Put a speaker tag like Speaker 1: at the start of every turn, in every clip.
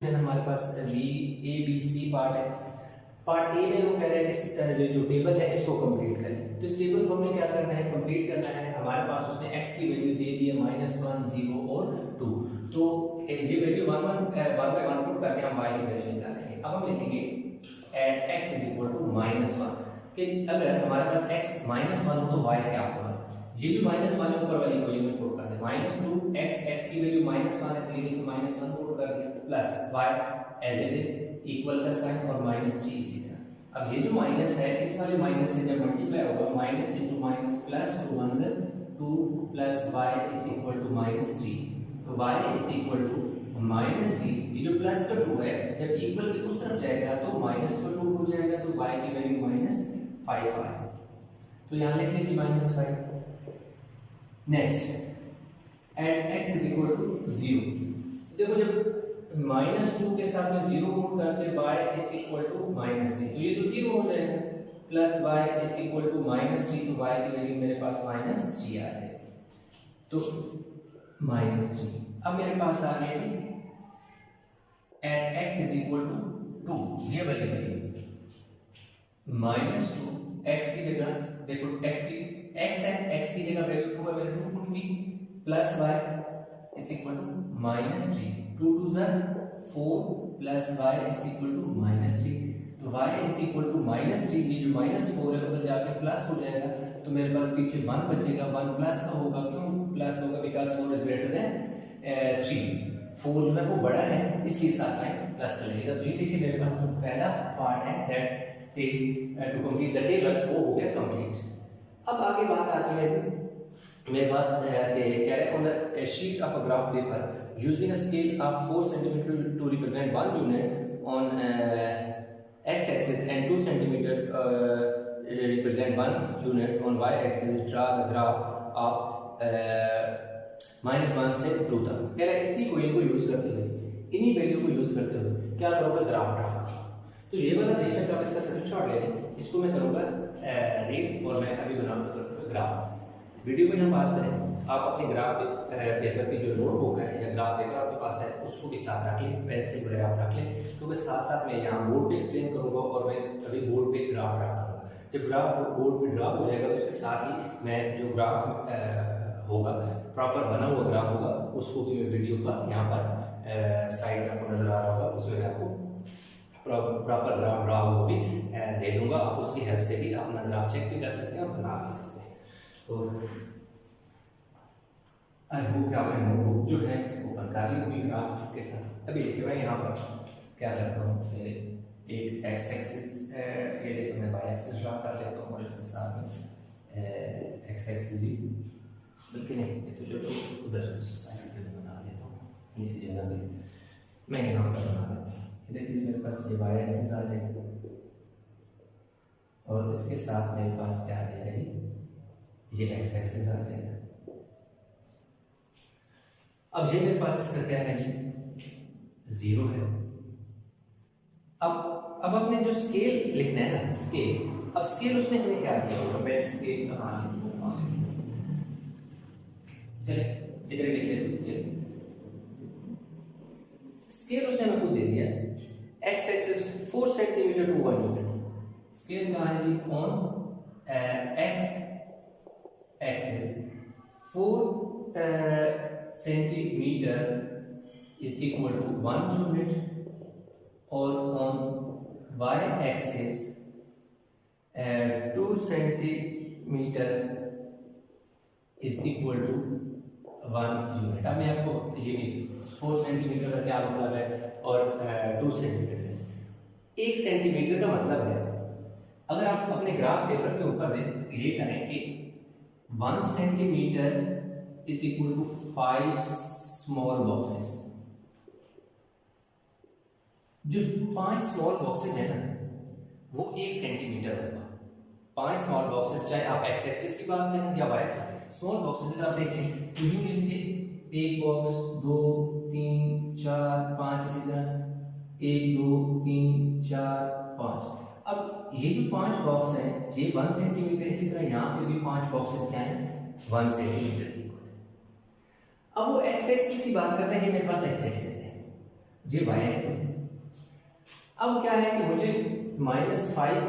Speaker 1: हमारे पास A B C part है। Part A में वो कह रहे हैं कि जो टेबल है इसको कंप्लीट करें। तो इस टेबल को हमें क्या करना है, कंप्लीट करना है। हमारे पास उसने x की वैल्यू दे दी है -1, 0 और 2। तो ये वैल्यू 1 बाय 1 पुट करके हम y की वैल्यू निकालेंगे। अब हम लिखेंगे एट x = -1 कि अगर हमारे पास x -1 हो तो y क्या होगा। ये जो -1 है ऊपर वाली इक्वेशन में पुट कर दें। -2x x की वैल्यू -1 है तो ये देखिए -1 पुट कर दिया plus y as it is equal का साइन और -3 इसी तरह। अब ये जो माइनस है इस वाले माइनस से जब मल्टीप्लाई होगा minus into minus plus 2 1 2 plus y is equal to -3। तो y इज इक्वल टू -3। ये जो प्लस का 2 है जब इक्वल के उस तरफ जाएगा तो माइनस का 2 हो जाएगा तो y की वैल्यू -5 आ जाएगी। तो यहाँ लिख लीजिए -5। Next at x = 0। देखो जब -2 के साथ में 0 पुट करके y = -3 तो ये तो 0 हो जाएगा प्लस y = -3 तो y की वैल्यू मेरे पास -3 आ जाएगी। तो -3 अब मेरे पास आ गया एट x = 2 ये वाली वैल्यू -2 x की जगह देखो x है x की जगह वैल्यू 2 है मैंने 2 पुट की प्लस y = -3 2 2 4 प्लस y = -3 तो y = -3 ये जो -4 है उधर जाके प्लस हो जाएगा तो मेरे पास पीछे 1 बचेगा 1 प्लस का होगा क्यों प्लस होगा बिकॉज़ 4 इज ग्रेटर देन 3 4 जो है वो बड़ा है इसलिए साथ साइन प्लस चलेगा। तो ये देखिए मेरे पास जो पहला पार्ट है that is to complete the table वो हो गया कंप्लीट। अब आगे बात आती है जी मेरे पास कह रहे हैं on the sheet of a graph paper using a scale of 4 cm to represent 1 unit on x-axis and 2 cm represent 1 unit on y-axis, draw the graph of -1 से 2 तक। कह रहा है इसी को यूज करते हुए इन्हीं वैल्यू को यूज करते हुए क्या करोगे ग्राफ ड्रा करो। तो ये वाला बेशक आप इसका स्क्रीनशॉट ले लें, इसको मैं करूँगा रेस और मैं अभी बनाऊंगा ग्राफ। वीडियो को यहाँ पास करें आप अपने ग्राफ पेपर की जो नोटबुक है या ग्राफ पेपर आपके पास है उसको भी साथ रख लें, पेंसिल वगैरह आप रख लें। तो मैं साथ साथ मैं यहाँ बोर्ड पे एक्सप्लेन करूँगा और मैं अभी बोर्ड पे ग्राफ ड्रा करूँगा। जब ग्राफ बोर्ड पे ड्रा हो जाएगा तो उसके साथ ही मैं जो ग्राफ होगा प्रॉपर बना हुआ ग्राफ होगा उसको भी मैं वीडियो का यहाँ पर साइड में आपको नजर आ रहा होगा उसमें मैं आपको प्रॉपर ग्राफ ड्रा हुआ भी दे दूंगा। आप उसकी हेल्प से भी अपना ग्राफ चेक भी कर सकते हैं और बना भी सकते हैं। तो आई होप कि आपने नोटबुक जो है वो बनकर ली होगी ग्राफ के साथ। अभी देखिए मैं यहाँ पर क्या करता हूँ एक एक्स एक्सिस ये देखो मैं वाई एक्सिस ड्रा कर लेता हूँ और इसके साथ में एक्स एक्सिस भी बल्कि नहीं तो जो उधर साइड पे बना लेता हूँ इसी जगह पे मैं यहाँ पर बना लेता हूँ। देखिए मेरे पास ये वाई एक्सिस आ जाएगा और उसके साथ मेरे पास क्या आ जाएगा ये एक्स एक्सिस आ जाएगा। अब ये मेरे पास इसका क्या है 0 है। अब अपने जो स्केल लिखना है ना स्केल, अब स्केल उसने हमें क्या दिया होगा मैं स्केल कहाँ लिखूंगा चले इधर लिख लेते स्केल। स्केल उसने हमें खुद दे दिया x axis 4 centimetre to 1 unit. Scale कहाँ है जी on x axis 4 centimetre is equal to 1 unit और on y axis 2 centimetre is equal to 1 unit. अब मैं आपको ये भी 4 सेंटीमीटर का क्या मतलब है और 2 सेंटीमीटर 1 सेंटीमीटर का मतलब है अगर आप अपने ग्राफ पेपर के ऊपर में ये करें कि 1 centimetre is equal to 5 small boxes। जो 5 स्मॉल बॉक्सेस है ना वो 1 सेंटीमीटर होगा। 5 स्मॉल बॉक्सेस चाहे आप एक्स एक्सिस की बात करें या वाई एक्सिस स्मॉल बॉक्सेस अगर आप देखें तो यूं लेंगे एक बॉक्स 2 3 4 5 इसी तरह 1 2 3 4 5। अब ये जो 5 बॉक्स हैं ये 1 सेंटीमीटर इसी तरह यहाँ पे भी 5 बॉक्सेस क्या हैं 1 सेंटीमीटर की। अब वो एक्स एक्सिस की बात करते हैं, ये मेरे पास एक्स एक्सिस है। ये वाई एक्सिस है। अब क्या है कि मुझे -5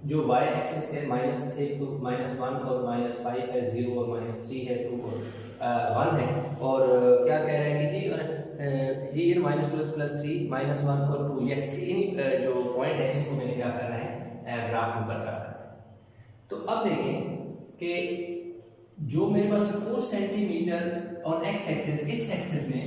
Speaker 1: जो वाई एक्सिस है, -1 तो -1 और -5 है 0 और -3 है 2 और 1 है। और क्या कह रहे हैं कि ये -2 + 3 -1 और 2, यस इन जो पॉइंट है इनको मैंने क्या करना है ग्राफ ऊपर रखना है। तो अब देखें कि जो मेरे पास 4 सेंटीमीटर ऑन एक्स एक्सिस, इस एक्सिस में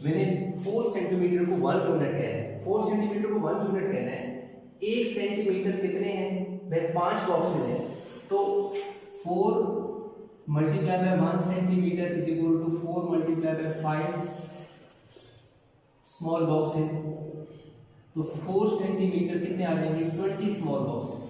Speaker 1: मैंने 4 सेंटीमीटर को 1 यूनिट कहना है, 4 सेंटीमीटर को 1 यूनिट कहना है। 1 सेंटीमीटर कितने हैं भाई, 5 बॉक्सेस हैं, तो 4 × 1 centimetre is equal to 4 × 5 small boxes. तो 4 सेंटीमीटर कितने आ जाएंगे, 20 स्मॉल बॉक्सेस।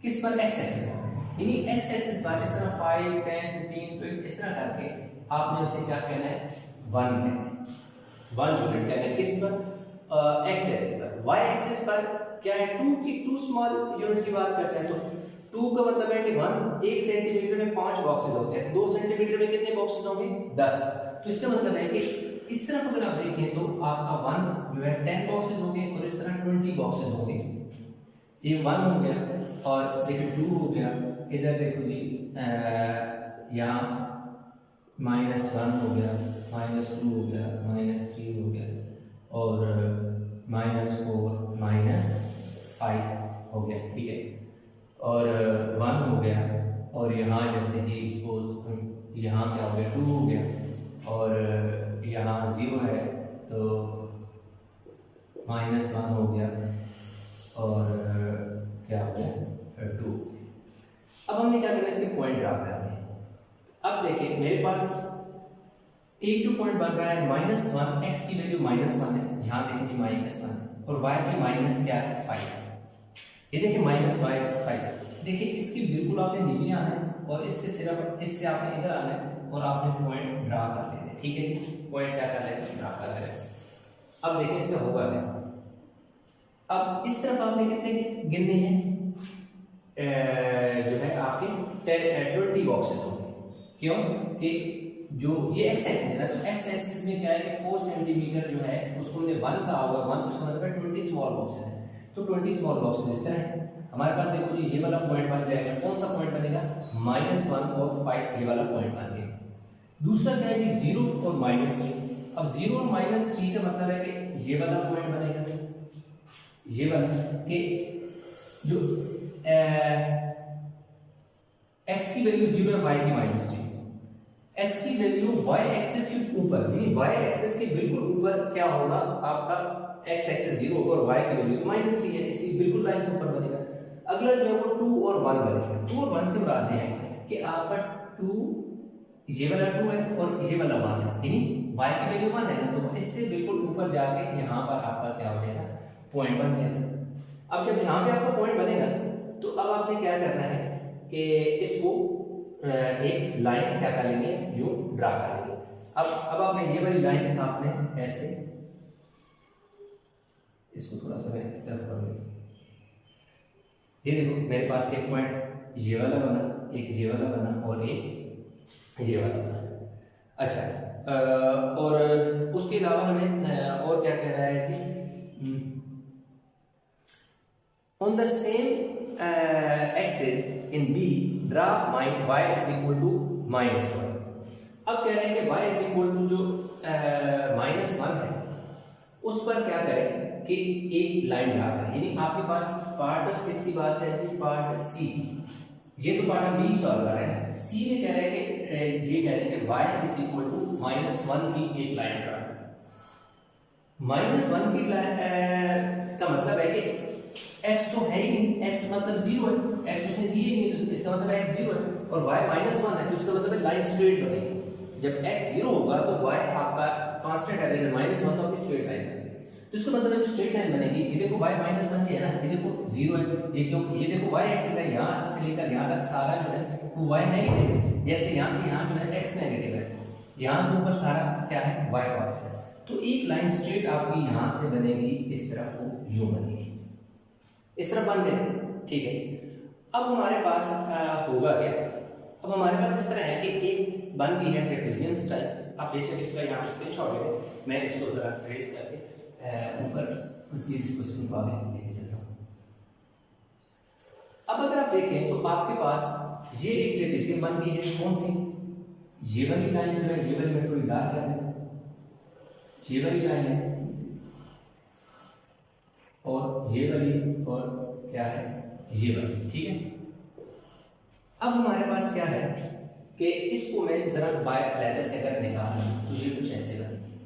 Speaker 1: किस पर, एक्स एक्सिस पर। यानी एक्स एक्सिस पर इस तरह 5 10 15 20 इस तरह करके आपने उसे क्या कहना है, 1 यूनिट कहना है। किस पर, एक्स एक्सिस पर। वाई एक्सिस पर क्या है, 2 स्मॉल यूनिट की बात करते हैं। तो 2 का मतलब है कि 1 सेंटीमीटर में 5 बॉक्सेस होते हैं, 2 सेंटीमीटर में कितने बॉक्सेस होंगे, 10। तो इसका मतलब है कि इस तरफ अगर आप देखें तो आपका 1 जो है 10 बॉक्सेस होंगे और इस तरह 20 बॉक्सेस होंगे। ये 1 हो गया और देखो 2 हो गया, इधर देखो जी यहाँ -1 हो गया, -2 हो गया, -3 हो गया और -4 -5 हो गया, ठीक है। और 1 हो गया और यहाँ जैसे कि सपोज यहाँ क्या हो गया, 2 हो गया और यहाँ 0 है तो -1 हो गया और क्या हो गया 2। अब हमने क्या करना है, इसके पॉइंट ड्रा करने हैं। अब देखिए मेरे पास एक जो पॉइंट बन रहा है -1, x की वैल्यू -1 है, यहाँ देखिए -1 और y की माइनस क्या है 5। ये देखिए -5। देखिए इसकी बिल्कुल आपने नीचे आना है और इससे सिर्फ इससे आपने इधर आना है और आपने पॉइंट ड्रा कर लेना है, ठीक है। पॉइंट क्या कर लेना है, ड्रा कर लेना है। अब देखिए इससे होगा क्या, अब इस तरफ आपने कितने गिनने हैं, जो है आपके 20 बॉक्सेस होंगे। क्यों कि जो ये एक्स एक्सिस है ना, तो एक्स एक्सिस में क्या है कि 4 सेंटीमीटर जो है उसको हमने 1 कहा होगा, 1 उसका मतलब है 20 स्मॉल बॉक्सेस है। तो 20 स्मॉल बॉक्सेस इस तरह है। हमारे पास देखो जी ये वाला पॉइंट बन जाएगा, कौन सा पॉइंट बनेगा, -1 और 5 ये वाला पॉइंट बन गया। दूसरा क्या है कि 0 और -3। अब 0 और -3 का मतलब है कि ये वाला पॉइंट बनेगा, ये वाला कि जो x की वैल्यू 0 है, y की -3। x की वैल्यू y एक्सिस के ऊपर, यानी y एक्सिस के बिल्कुल ऊपर क्या होगा, आपका x एक्सिस 0 होगा और y की वैल्यू तो -3 है, इसकी बिल्कुल लाइन के ऊपर बनेगा। अगला जो है वो 2 और 1 बनेगा। 2 और 1 से मुराद है कि आपका 2 ये वाला 2 है और ये वाला 1 है, यानी y की वैल्यू 1 है ना, तो इससे बिल्कुल ऊपर जाके यहाँ पर आपका क्या हो जाएगा, पॉइंट बन जाएगा। अब जब यहाँ पे आपका पॉइंट बनेगा तो अब आपने क्या करना है कि इसको एक लाइन क्या कर लेंगे, जो ड्रा कर लेंगे। अब आपने ये वाली लाइन आपने ऐसे, इसको थोड़ा सा मैं इस तरफ कर लूँ। ये देखो मेरे पास एक पॉइंट ये वाला बना, एक ये वाला बना और एक ये वाला बना। अच्छा और उसके अलावा हमें और क्या कह रहा है कि on the same axis in B draw y is equal to -1। अब कह रहे हैं कि y is equal to जो -1 है उस पर क्या करें कि एक लाइन ड्रा करें। यानी आपके पास पार्ट किसकी बात है जी, पार्ट सी। ये तो पार्ट हम बी सॉल्व कर रहे हैं, सी में कह रहे हैं कि ये कह रहे हैं कि y is equal to -1 की एक लाइन ड्रा करें। -1 की लाइन का मतलब है कि x तो है ही नहीं, x मतलब 0 है, x उसने दिए ही नहीं, तो इसका मतलब x 0 है और y -1 है, तो इसका मतलब है लाइन स्ट्रेट बनेगी। जब x 0 होगा तो y आपका कांस्टेंट है, लेकिन -1 तो आपकी स्ट्रेट लाइन बनेगी। तो इसका मतलब है जो स्ट्रेट लाइन बनेगी, ये देखो y -1 है ना, ये देखो 0 है, ये क्यों, ये देखो y एक्सिस है, यहाँ से लेकर यहाँ तक सारा जो है वो y नेगेटिव है। जैसे यहाँ से यहाँ जो है x नेगेटिव है, यहाँ से ऊपर सारा क्या है, y पॉजिटिव है। तो एक लाइन स्ट्रेट आपकी यहाँ से बनेगी, इस तरफ को यूं बनेगी, इस तरफ बन जाए, ठीक है। अब हमारे पास होगा क्या, अब हमारे पास इस तरह है कि एक बन गई है ट्रेपेजियम स्टाइल, आप बेशक इसका यहाँ पे स्क्रीनशॉट ले लें, मैं इसको जरा ट्रेस करके ऊपर उसी इस क्वेश्चन को आगे लेके चलता हूँ। अब अगर आप देखें तो आपके पास ये एक ट्रेपेजियम बन गई है, कौन सी, ये वाली लाइन जो है, ये वाली मैं थोड़ी डार्क कर दें, ये वाली लाइन है और ये वाली और क्या है ये वाली, ठीक है। अब हमारे पास क्या है कि इसको मैं जरा बाय लेटर से अगर निकालूं तो ये कुछ ऐसे बनेगी,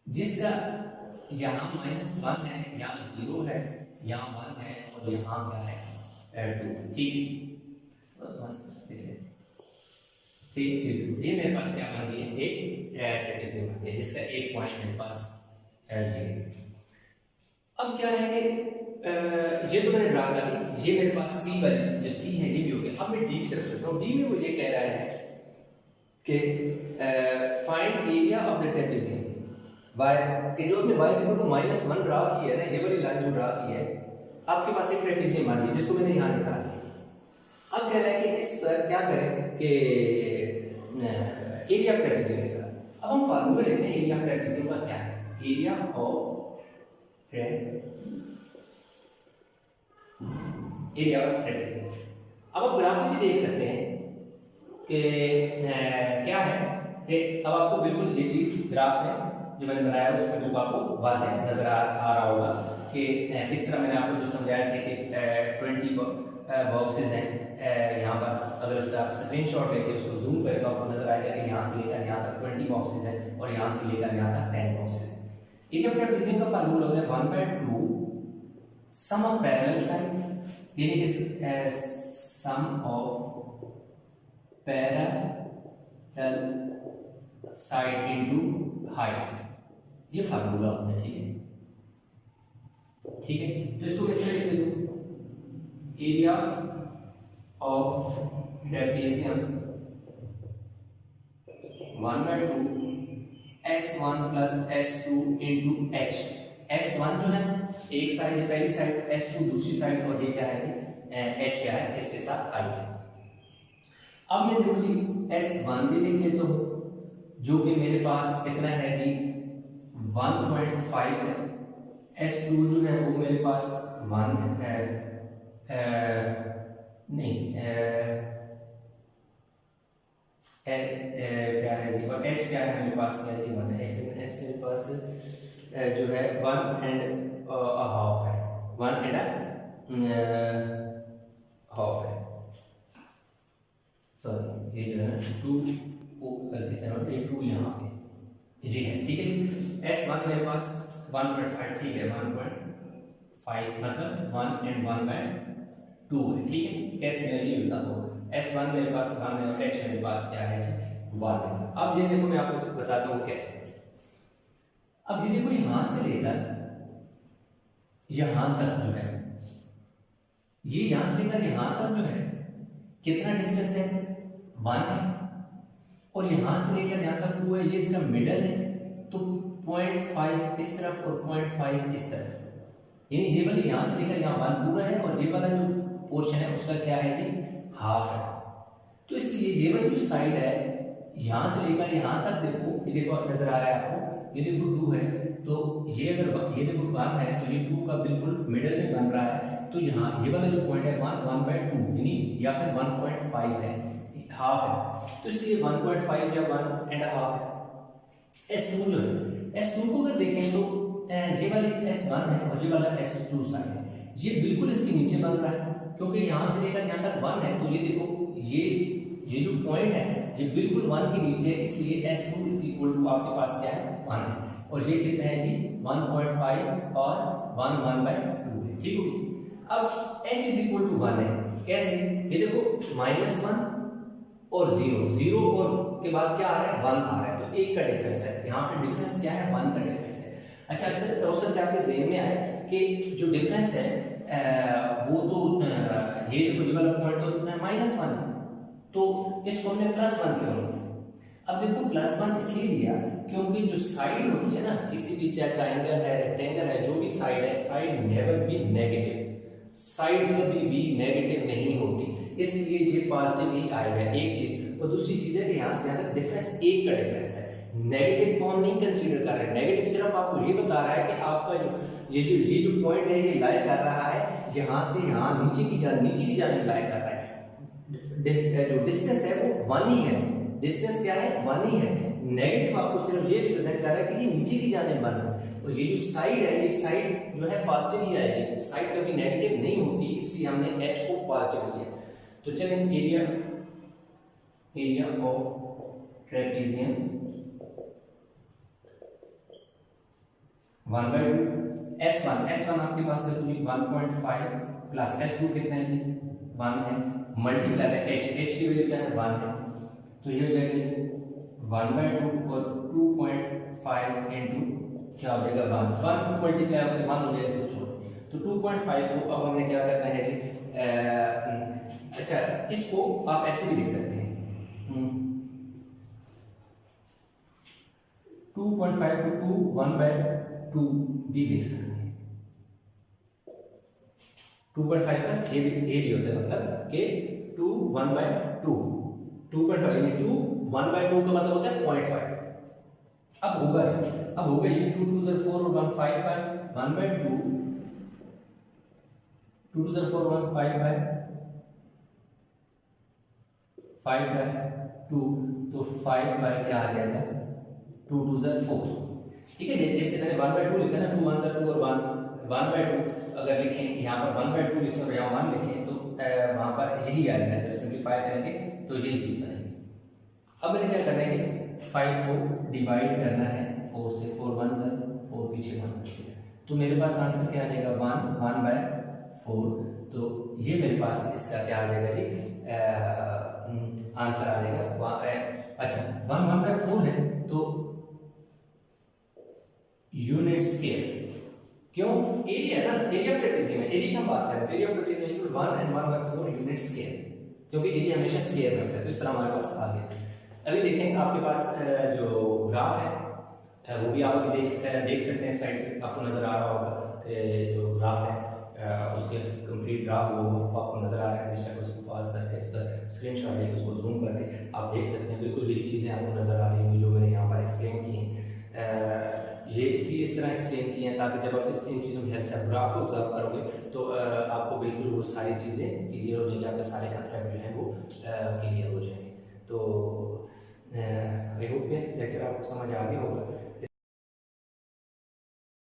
Speaker 1: जिसका यहाँ -1 है, यहाँ 0 है, यहाँ 1 है और यहाँ क्या है 2, ठीक है। ये मेरे पास क्या बन गई है, एक ट्रेपेजियम बन गया जिसका एक पॉइंट मेरे पास है। अब क्या है कि ये तो मैंने ड्रा कर दी, ये मेरे पास सी वाली जो सी है ये भी हो गया। अब मैं डी की तरफ चलता हूँ। डी में वो ये कह रहा है कि find area of the trapezium y, कि जो हमने y -1 ड्रा की है ना, ये वाली लाइन जो ड्रा की है, आपके पास एक ट्रेपेजियम आ गई जिसको मैंने यहाँ निकाल दिया। अब कह रहा है कि इस पर क्या करें कि एरिया ऑफ ट्रेपेजियम निकाल। अब हम फार्मूला लेते हैं एरिया ऑफ ट्रेपेजियम का क्या है, एरिया ऑफ ट्रेपेजियम। अब आप ग्राफ में भी देख सकते हैं कि क्या है कि अब आपको बिल्कुल ये चीज ग्राफ में जो मैंने बनाया है उसमें बिल्कुल आपको वाज़ेह नजर आ रहा होगा कि किस तरह मैंने आपको जो समझाया था कि 20 बॉक्सेस हैं यहाँ पर। अगर उसका आप स्क्रीनशॉट लेके उसको जूम करें तो आपको नजर आएगा कि यहाँ से लेकर यहाँ तक 20 बॉक्सेस हैं और यहाँ से लेकर यहाँ तक 10 बॉक्सेस हैं। एरिया ऑफ ट्रेपेजियम का फार्मूला होता है 1/2 सम ऑफ पैरेलल साइड, यानी कि sum of parallel side into height, ये फार्मूला होता है, ठीक है। ठीक है, तो इसको किस तरह लिख दूं, area of trapezium 1/2 S1 plus S2 into H। S1 जो है एक साइड, पहली साइड, S2 दूसरी साइड और ये क्या है H क्या है इसके साथ हाइट। अब मैं देखो जी S1 भी लिख लेता हूं जो कि मेरे पास कितना है जी 1.5 है। S2 जो है वो मेरे पास 1 है, क्या है जी, और H क्या है मेरे पास, क्या है 1 है। S मेरे पास जो है 1.5 है, 1.5 है, सॉरी ये जो है 2 गलती से नोट, ये 2 यहाँ पे जी है, ठीक है जी। S1 मेरे पास 1.5, ठीक है 1.5 मतलब 1 and 1/2 है, ठीक है। कैसे मैं ये बता दूँ, S1 मेरे पास 1 है और H मेरे पास क्या है 1 है। अब ये देखो मैं आपको बताता हूँ कैसे। अब ये देखो यहां से लेकर यहां तक जो है, ये यहां से लेकर यहां तक जो है कितना डिस्टेंस है 1 है, और यहां से लेकर यहां तक 2 है, ये इसका मिडल है, तो 0.5 इस तरफ और 0.5 इस तरफ, यानी ये वाला यहां से लेकर यहां 1 पूरा है और ये वाला जो पोर्शन है उसका क्या है जी हाफ है। तो इसलिए ये वाली जो साइड है यहां से लेकर यहां तक देखो, ये देखो नजर आ रहा है आपको, ये देखो 2 है, तो ये अगर ये देखो 1 है तो ये 2 का बिल्कुल मिडल में बन रहा है, तो यहाँ ये वाला जो पॉइंट है 1/2 यानी या फिर 1.5 है, हाफ है, तो इसलिए 1.5 या 1.5 है। S2 जो है, S2 को अगर देखें तो ये वाली S1 है और ये वाला S2 साइड है, ये बिल्कुल इसके नीचे बन रहा है, क्योंकि यहाँ से लेकर यहाँ तक 1 है, तो ये देखो ये जो पॉइंट है ये बिल्कुल 1 के नीचे है, इसलिए S2 इज इक्वल टू आपके पास क्या है 1 है, और ये कितना है जी 1.5 और 1/2 है, ठीक है। अब H इज इक्वल टू 1 है, कैसे, ये देखो -1 और 0 और के बाद क्या आ रहा है 1 आ रहा है, तो 1 का डिफरेंस है, यहाँ पे डिफरेंस क्या है 1 का डिफरेंस है। अच्छा, अक्सर क्वेश्चन क्या आपके ज़हन में आए कि जो डिफरेंस है वो तो ये देखो ये वाला पॉइंट तो -1 है, तो इसको हमने +1 क्यों लिया। अब देखो +1 इसलिए लिया क्योंकि जो साइड होती है ना किसी भी चाहे ट्रायंगल है, रेक्टेंगल है, जो भी साइड है, side never be negative, side कभी भी नेगेटिव नहीं होती। इसलिए ये पॉजिटिव ही आएगा, एक चीज। और दूसरी चीज है कि यहाँ से यहाँ तक डिफरेंस एक का डिफरेंस है, नेगेटिव को हम नहीं कंसीडर कर रहे। नेगेटिव सिर्फ आपको ये बता रहा है कि आपका जो ये जो पॉइंट है ये लाई कर रहा है यहाँ से यहाँ नीचे की जाने लाई कर रहा है। जो डिस्टेंस है वो 1 ही है, डिस्टेंस क्या है 1 ही है। नेगेटिव आपको सिर्फ ये रिप्रेजेंट कर रहा है कि ये नीचे की जाने बन रहा है। और ये जो साइड है, ये साइड जो है पॉजिटिव ही आएगी, साइड कभी नेगेटिव नहीं होती, इसलिए हमने एच को पॉजिटिव लिया। तो चलें एरिया ऑफ ट्रेपेजियम 1/2 S1 आपके पास है तो जी 1.5 प्लस S2 कितना है जी 1 है, मल्टीप्लाई है H की वैल्यू क्या है 1 है, तो ये हो जाएगा जी 1/2 और 2.5 इंटू क्या हो जाएगा 1 मल्टीप्लाई होगा 1 हो जाएगा, सोचो। तो 2.5 को अब हमने क्या करना है जी अच्छा इसको आप ऐसे भी लिख सकते हैं 2.5 को 1/2 भी लिख सकते हैं। 2.5 का ये भी होता है, मतलब कि 2 1/2 2.5 यानी 2 1/2 का मतलब होता है 0.5। अब होगा ये 2 2 0 4 और 1 5 है 1/2 2 2 0 4 1 5 है 5/2 तो 5 बाय क्या आ जाएगा 2 2 0 4। ठीक है, जैसे मैंने 1/2 लिखा ना 2 1 2 और 1/2 अगर लिखें यहाँ पर 1/2 लिखें और यहाँ 1 लिखें तो वहाँ पर यही आएगा। जब सिंप्लीफाई करेंगे तो यही चीज़ बनेगी। अब मैंने क्या करना है कि 5 को डिवाइड करना है 4 से, 4 1 4 पीछे 1 बचेगा, तो मेरे पास आंसर क्या आ जाएगा 1/4। तो ये मेरे पास इसका क्या आ जाएगा जी आंसर आ जाएगा। अच्छा 1/4 है तो यूनिट स्केयर, क्यों एरिया है ना, एरिया ऑफ ट्रेपेजियम है, एरिया की हम बात कर रहे हैं, area of trapezium equal 1 and 1/4 unit square, क्योंकि एरिया हमेशा स्केयर में होता है। तो इस तरह हमारे पास आ गया। अभी देखें आपके पास जो ग्राफ है वो भी आप देख सकते हैं, साइड से आपको नजर आ रहा होगा जो ग्राफ है उसके कंप्लीट ग्राफ वो आपको नजर आ रहा है। बेशक उसको पास करके उसका स्क्रीनशॉट लेके उसको जूम करके आप देख सकते हैं, बिल्कुल यही चीज़ें आपको नजर आ रही होंगी जो मैंने यहाँ पर एक्सप्लेन की हैं। ये इसलिए इस तरह एक्सप्लेन किए हैं ताकि जब आप इन चीज़ों की हेल्प से ग्राफ को ऑब्जर्व करोगे तो आपको बिल्कुल वो सारी चीज़ें क्लियर हो जाएंगी, आपके सारे कंसेप्ट जो हैं वो क्लियर हो जाएंगे। तो आई होप ये लेक्चर आपको समझ आ गया होगा।